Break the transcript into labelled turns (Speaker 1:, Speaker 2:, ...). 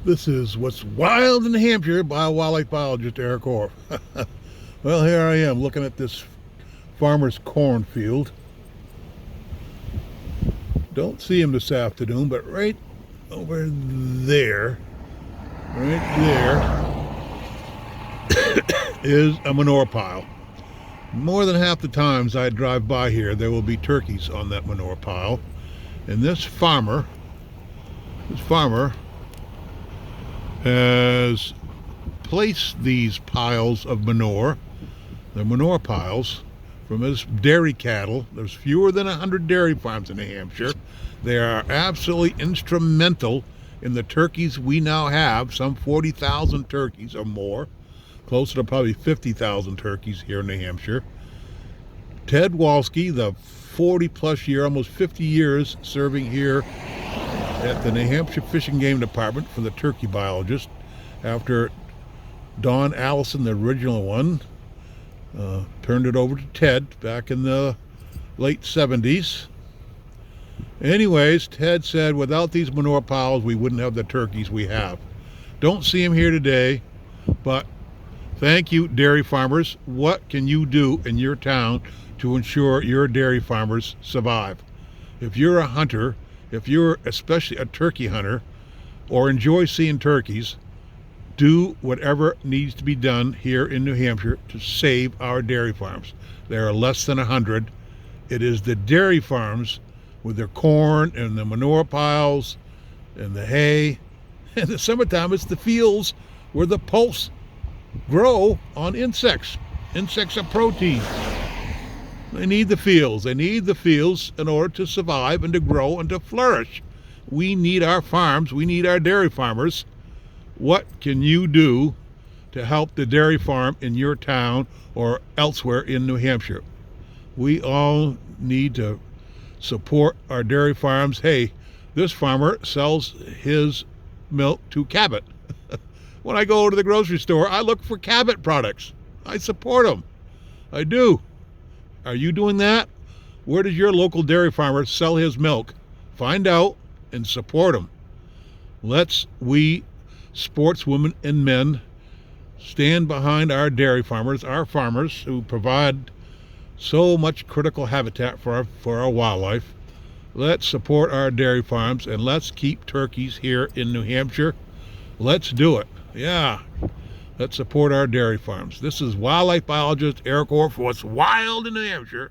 Speaker 1: This is What's Wild in New Hampshire by wildlife biologist Eric Orff. Well, here I am looking at this farmer's cornfield. Don't see him this afternoon, but right over there, is a manure pile. More than half the times I drive by here, there will be turkeys on that manure pile. And this farmer has placed these piles of manure, the manure piles, from his dairy cattle. There's fewer than 100 dairy farms in New Hampshire. They are absolutely instrumental in the turkeys we now have, some 40,000 turkeys or more, closer to probably 50,000 turkeys here in New Hampshire. Ted Walski, the 40-plus year, almost 50 years serving here at the New Hampshire Fish and Game Department for the turkey biologist, after Don Allison, the original one, turned it over to Ted back in the late 70s. Anyways, Ted said without these manure piles, we wouldn't have the turkeys we have. Don't see him here today, but thank you, dairy farmers. What can you do in your town to ensure your dairy farmers survive? If you're a hunter, if you're especially a turkey hunter, or enjoy seeing turkeys, do whatever needs to be done here in New Hampshire to save our dairy farms. There are less than 100. It is the dairy farms with their corn and the manure piles and the hay. In the summertime, it's the fields where the poults grow on insects. Insects are protein. They need the fields. They need the fields in order to survive and to grow and to flourish. We need our farms. We need our dairy farmers. What can you do to help the dairy farm in your town or elsewhere in New Hampshire? We all need to support our dairy farms. Hey, this farmer sells his milk to Cabot. When I go to the grocery store, I look for Cabot products. I support them. I do. Are you doing that? Where does your local dairy farmer sell his milk? Find out and support him. We sportswomen and men stand behind our dairy farmers, our farmers who provide so much critical habitat for our wildlife. Let's support our dairy farms and let's keep turkeys here in New Hampshire. Let's do it. Yeah. Let's support our dairy farms. This is wildlife biologist Eric Orff for What's Wild in New Hampshire.